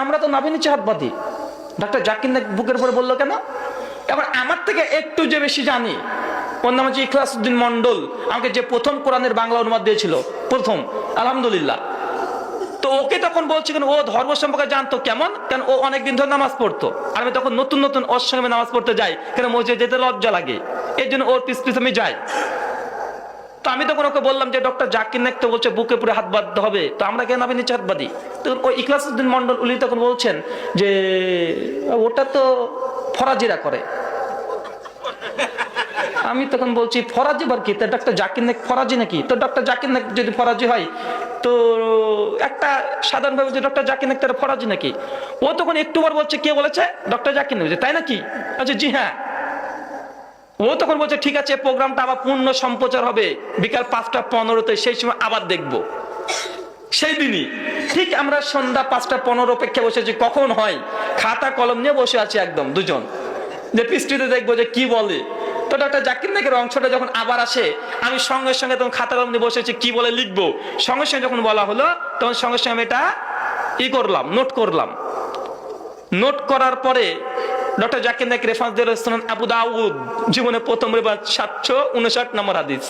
আমরা তো নাভি নিচে হাত বাঁধি। ডক্টর জাকির নায়েক বুকের উপরে বললো কেন? এখন আমার থেকে একটু যে বেশি জানি, ওর নাম হচ্ছে ইখলাসউদ্দিন মন্ডল, আমাকে যে প্রথম কোরআনের বাংলা অনুবাদ দিয়েছিল, প্রথম, আলহামদুলিল্লাহ। তো ওকে তখন বলছি কেন, ও ধর্ম সম্পর্কে জানতো কেমন, কেন ও অনেকদিন ধরে নামাজ পড়তো, আর আমি তখন নতুন নতুন ওর সঙ্গে নামাজ পড়তে যাই, কেন মসজিদে যেতে লজ্জা লাগে, এর জন্য ওর পিছ পিছ আমি যাই। তো আমি তখন ওকে বললাম যে ডক্টর জাকির নায়েক তো বলছে বুকে পুরো হাত বাঁধতে হবে, তো আমরা কেন নাভি নিচে হাত বাঁধি? তখন ওই ইখলাসউদ্দিন মন্ডল উনি তখন বলছেন যে ওটা তো ফরাজিরা করে। আমি তখন বলছি ফরাজি বার কি, ডক্টর জাকির নায়েক ফরাজি নাকি? তো ডক্টর জাকির নায়েক যদি ফরাজি হয় তো একটা সাধারণ ভাবে যে ডক্টর জাকির নায়েক তার ফরাজি নাকি? ও তখন একটুবার বলছে কে বলেছে? ডক্টর জাকির নায়েক। তাই নাকি? আচ্ছা জি হ্যাঁ। ও তখন বলছে ঠিক আছে, প্রোগ্রামটা আবার পূর্ণ সম্প্রচার হবে বিকাল 5টা 15-তে, সেই সময় আবার দেখবো। সেই দিনই ঠিক আমরা সন্ধ্যা 5টা 15 অপেক্ষা বসেছি, কখন হয়, খাতা কলম নিয়ে বসে আছি একদম দুজন, যে পৃষ্ঠিতে দেখবো যে কি বলে। তো ডক্টর জাকির নায়েকের অংশটা যখন আবার আসে, আমি সঙ্গে সঙ্গে তখন খাতা কলম নিয়ে বসেছি, কি বলে লিখবো। সঙ্গে সঙ্গে যখন বলা হলো, তখন সঙ্গে সঙ্গে আমি এটা করলাম, নোট করলাম। নোট করার পরে ডক্টর জাকির নায়েক রেফারেন্স দিয়ে রয়েছেন আবু দাউদ জীবনে প্রথম রেফার 759 নম্বর হাদিস,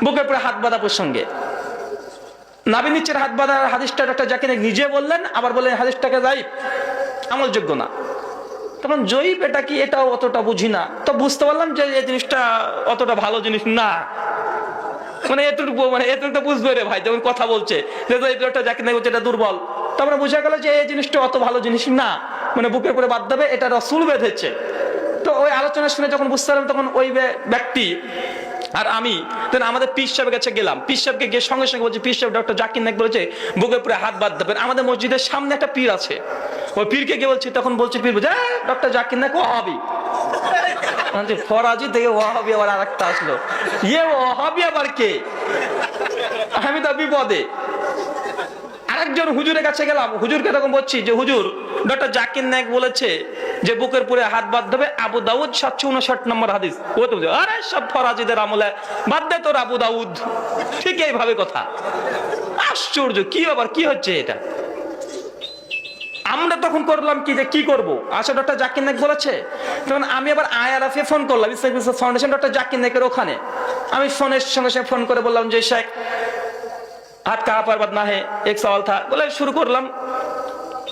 বুকের পরে হাত বাঁধা প্রসঙ্গে। নাভি নিচের হাত বাঁধার হাদিসটা ডক্টর জাকির নায়েক নিজে বললেন, আবার বললেন হাদিসটাকে যাইফ, আমলযোগ্য না। তখন জয়ীফ এটা কি, এটাও অতটা বুঝি না। তো বুঝতে পারলাম যে এই জিনিসটা অতটা ভালো জিনিস না, মানে এতটুকু বুঝবে রে ভাই, যখন কথা বলছে যে ডক্টর জাকির নায়েক বলছে এটা দুর্বল, তারপরে বোঝা গেল যে এই জিনিসটা অত ভালো জিনিস না, মানে বুকের উপরে বাদ দেবে, এটা রাসূল বেঁধেছে। তো ওই আলোচনা শুনে যখন বুঝতে পারলাম, তখন ওই ব্যক্তি আর আমি তখন আমাদের পীর সাহেবের কাছে গেলাম। পীর সাহেবকে গিয়ে সঙ্গে সঙ্গে বলছি, পীর সাহেব ডক্টর জাকির নায়েক বলেছে বুকের উপরে হাত বাঁধতে হবে। আমাদের মসজিদের সামনে একটা পীর আছে, ওই পীরকে গিয়ে বলছি, তখন বলছে পীর বলছে ডক্টর জাকির নায়েক ওয়াহাবি। ফরাজি থেকে ওয়াহাবি আবার আরেকটা আসলো, ওয়াহাবি আবার কে? আমি তো বিপদে। আরেকজন হুজুরের কাছে গেলাম, হুজুরকে তখন বলছি যে হুজুর ডক্টর জাকির নায়েক বলেছে যে বুকের পুরে হাত বাঁধতে হবে, আবু দাউদ 759 নম্বর হাদিস। ও তো আরে সব ফরাজিদের আমলে, বাদ দে তোর আবু দাউদ, ঠিক এইভাবে কথা। আশ্চর্য, কি আবার কি হচ্ছে এটা? আমরা তখন করলাম কি, যে কি করব, আসলে ডক্টর জাকির নায়েক বলেছে। তখন আমি আবার IRF ফোন করলাম, Islamic research foundation, doctor Zakir নায়েকের ওখানে। আমি ফোনের সঙ্গে সঙ্গে ফোন করে বললাম যে শেখ হাত কাহা পর বাদ না হে এক সওয়াল থা, বলে শুরু করলাম।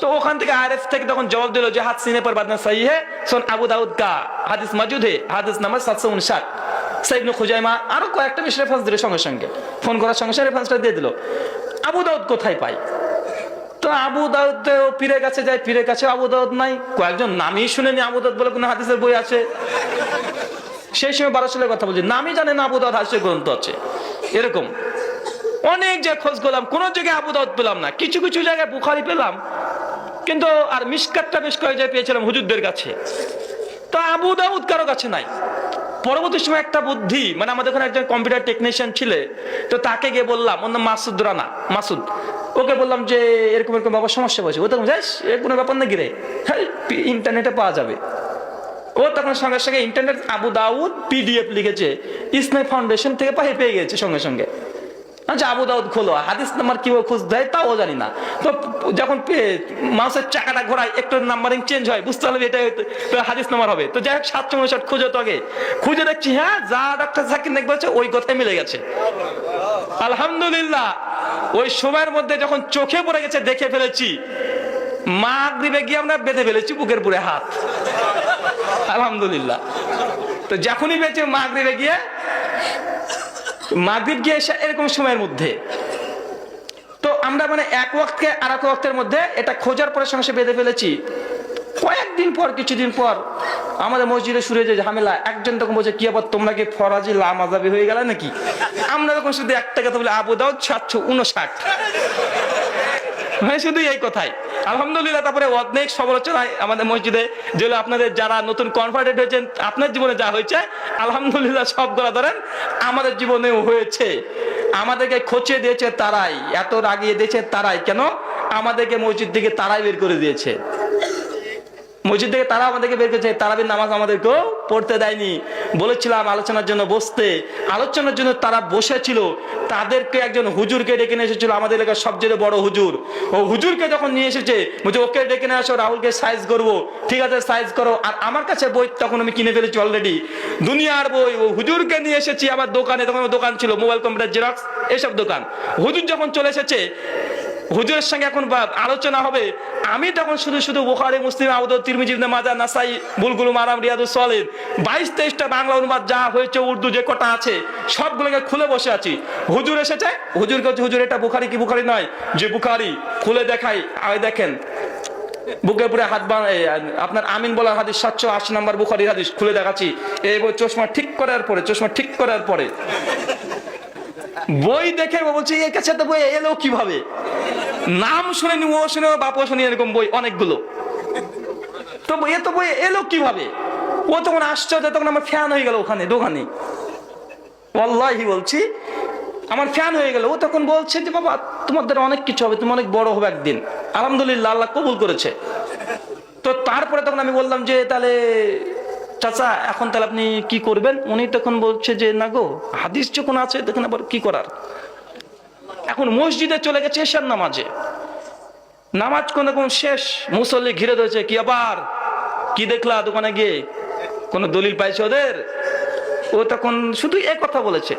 তো ওখান থেকে IRF থেকে তখন জবাব দিল যে হাত সিনে পর বাদ না সহি হে, সুন আবু দাউদ কা হাদিস মজুদ হে, হাদিস নাম্বার 759, সাইদ ইবনে খুজাইমা, আরো কয়েকটা বেশ রেফারেন্স দিল। সঙ্গে সঙ্গে ফোন করার সঙ্গে সঙ্গে রেফারেন্সটা দিয়ে দিল। আবু দাউদ কোথায় পাই? তো আবু দাউদ পীরের কাছে যায়, পীরের কাছে আবু দাউদ নাই। কয়েকজন নামই শুনেনি আবু দাউদ বলে কোন হাদিসের বই আছে। সেই সময় 12 সালের কথা বলছি, নামই জানে না আবু দাউদ হাদিসের গ্রন্থ আছে। এরকম অনেক যে খোঁজ করলাম, কোন জায়গায় আবু দাউদ পেলাম না। কিছু কিছু জায়গায় বুখারী পেলাম, কিন্তু আর মিশকাতটা বেশ কয়েক জায়গায় পেয়েছিলাম হুজুরদের কাছে। তো আবু দাউদ কারো কাছে নাই। পরবর্তী সময় একটা বুদ্ধি, মানে আমাদের ওখানে একজন কম্পিউটার টেকনিশিয়ান ছিলে, তো তাকে গিয়ে বললাম, ওর নাম মাসুদ রানা, মাসুদ, ওকে বললাম যে এরকম এরকম বাবার সমস্যা হয়েছে। ও তখন যাস এর কোনো ব্যাপার না গিরে, হ্যাঁ ইন্টারনেটে পাওয়া যাবে। ও তখন সঙ্গে সঙ্গে ইন্টারনেট আবু দাউদ PDF লিখেছে, ইসলামিক ফাউন্ডেশন থেকে পেয়ে গেছে সঙ্গে সঙ্গে। আচ্ছা আবু দাউদ খোলো, হাদিস নাম্বার কিভাবে খুঁজ দেয় তাও জানি না। তো যখন মাউসের চাকাটা ঘোরায় একটু নাম্বারিং চেঞ্জ হয়, বুঝতে পারবে এটা হাদিস নাম্বার হবে। তো যাই হোক 759 খুঁজে, তো আগে খুঁজে দেখছি হ্যাঁ যা ডক্টর জাকির নায়েক বলছে ওই কথাই মিলে গেছে। আলহামদুলিল্লাহ। ওই সময়ের মধ্যে যখন চোখে পড়ে গেছে, দেখে ফেলেছি, মাগরিবে গিয়ে আমরা বেঁধে ফেলেছি বুকের পুরে হাত, আলহামদুলিল্লাহ। তো যখনই বেঁচে মাগরিবে গিয়ে, মাগরিব গিয়ে এসে এরকম সময়ের মধ্যে, তো আমরা মানে এক ওয়াক্তকে আর এক ওয়াক্তের মধ্যে এটা খোঁজার পরে সঙ্গে বেঁধে ফেলেছি। কয়েকদিন পর, কিছুদিন পর আমাদের মসজিদে শুরু হয়ে যায় ঝামেলা। একজন তখন বলছে কি আবার তোমরা কি ফরাজি লামাজাবি হয়ে গেলে নাকি? আমরা তখন শুধু একটা কথা বলি, আবু দাউদ 759, মানে শুধু এই কথাই। আলহামদুলিল্লাহ। তারপরে অনেক সমালোচনায় আমাদের মসজিদে, যেগুলো আপনাদের যারা নতুন কনভার্টেড হয়েছেন, আপনার জীবনে যা হয়েছে আলহামদুলিল্লাহ সবগুলা ধরেন আমাদের জীবনেও হয়েছে। আমাদেরকে খোঁচে দিয়েছে তারাই, এত রাগিয়ে দিয়েছে তারাই। কেন? আমাদেরকে মসজিদ থেকে তারাই বের করে দিয়েছে। মসজিদ থেকে তারা আমাদেরকে বের করেছে, তারাবির নামাজ আমাদেরকেও পড়তে দেয়নি। বলেছিলাম আলোচনার জন্য বসতে, আলোচনার জন্য তারা বসেছিল, তাদেরকে একজন হুজুরকে ডেকে নিয়ে এসেছিল, আমাদের এলাকার সবচেয়ে বড় হুজুর। ও হুজুরকে যখন নিয়ে এসেছে, বলছে ওকে ডেকে নিয়ে আসো, রাহুলকে সাইজ করবো। ঠিক আছে, সাইজ করো। আর আমার কাছে বই তখন আমি কিনে ফেলেছি অলরেডি, দুনিয়ার বই। ও হুজুরকে নিয়ে এসেছি আমার দোকানে, তখন দোকান ছিল মোবাইল কম্পিউটার জেরক্স এসব দোকান। হুজুর যখন চলে এসেছে, হুজুরের সঙ্গে এখন আলোচনা হবে, আমি তখন শুধু শুধু বুখারী, মুসলিম, আবু দাউদ, তিরমিজি, ইবনে মাজাহ, নাসাই, বুলগুল মারাম, রিয়াদুস সালিহিন 22-23টা বাংলা অনুবাদ যা হয়েছে, উর্দু যে কটা আছে সবগুলোকে খুলে বসে আছি। হুজুর এসেছে, হুজুরকে বলছে হুজুর এটা বুখারী কি বুখারী নয়? যে বুখারী। খুলে দেখাই, আয় দেখেন বুকে পুরে হাত আপনার আমিন বলা হাদিস 780 নম্বর বুখারী হাদিস খুলে দেখাচ্ছি। এই বই চশমা ঠিক করার পরে বই দেখে বলছি এর কাছে তো বই এলো কিভাবে? নাম শুনেনি, ও শুনে, বাপও শুনি, এরকম বই অনেকগুলো। তো এ তো বই এলো কিভাবে? ও তখন আশ্চর্য, তখন আমার ফ্যান হয়ে গেল ওখানে দোকানে, ওয়াল্লাহি বলছি আমার ফ্যান হয়ে গেল। ও তখন বলছে যে বাবা তোমাদের অনেক কিছু হবে, তুমি অনেক বড় হবে একদিন। আলহামদুলিল্লাহ, আল্লাহ কবুল করেছে। তো তারপরে তখন আমি বললাম যে তাহলে চাচা এখন তাহলে আপনি কি করবেন? উনি তখন বলছে যে না গো, হাদিস যখন আছে তখন আবার কি করার। এখন মসজিদে চলে গেছে এশার নামাজে, নামাজ কোন রকম শেষ, মুসল্লি ঘিরে ধরেছে। কি আবার কি দেখলা দোকানে গিয়ে? কোন দলিল পাইছে ওদের? ও তখন শুধু এক কথা বলেছে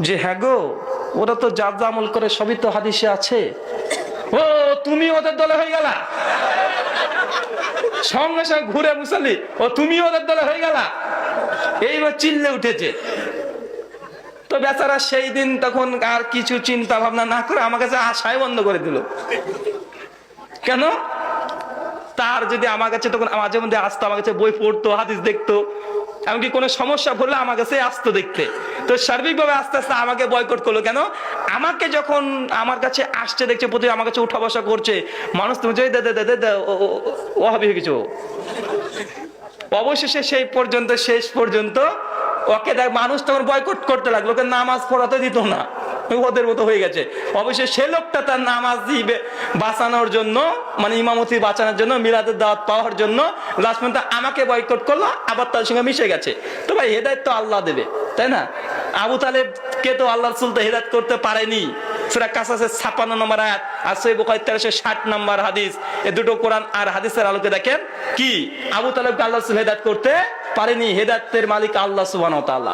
যে হ্যাঁ গো, ওরা তো যা যা আমল করে সবই তো হাদিসে আছে। ও তুমি ওদের দলে হয়ে গেলা? সঙ্গে সঙ্গে ঘুরে মুসল্লি, ও তুমি ওদের দলে হয়ে গেলা? এইবার চিল্লে উঠেছে। তো বেচারা সেই দিন তখন আর কিছু চিন্তা ভাবনা না করে আমার কাছে আসাই বন্ধ করে দিল। কেন? তার যদি আমার কাছে তখন মাঝে মধ্যে আসতো, আমার কাছে বই পড়তো, হাদিস দেখতো, এমনকি কোনো সমস্যা পড়লে আমার কাছে আসতো দেখতে। তো সার্বিকভাবে আস্তে আস্তে আমাকে বয়কট করলো। কেন? আমাকে যখন আমার কাছে আসছে দেখছে, প্রতি আমার কাছে উঠা বসা করছে, মানুষ তুমি ও হবে কিছু। অবশেষে শেষ পর্যন্ত ওকে দেখ মানুষ তখন বয়কট করতে লাগলো, ওকে নামাজ পড়াতে দিত না, ওদের মতো হয়ে গেছে। অবশ্যই সে লোকটা তার নামাজ দিবে বাঁচানোর জন্য, মানে ইমামতি বাঁচানোর জন্য, মিলাদের দাওয়াত পাওয়ার জন্য লাস্ট পর্যন্ত আমাকে বয়কট করলো, আবার তার সঙ্গে মিশে গেছে। তো ভাই হেদায়েত তো আল্লাহ দেবে, তাই না? আবু তালেবকে তো আল্লাহ রাসূল তো হেদায়েত করতে পারেনি। সূরা কাসাসের 56 নম্বর আয়াত আর সহিহ বুখারী 1360 নম্বর হাদিস, এই দুটো কোরআন আর হাদিসের আলোকে দেখেন কি আবু তালেবকে আল্লাহ রাসূল হেদায়েত করতে পারেনি। হেদায়েতের মালিক আল্লাহ সুবহানাহু ওয়া তাআলা।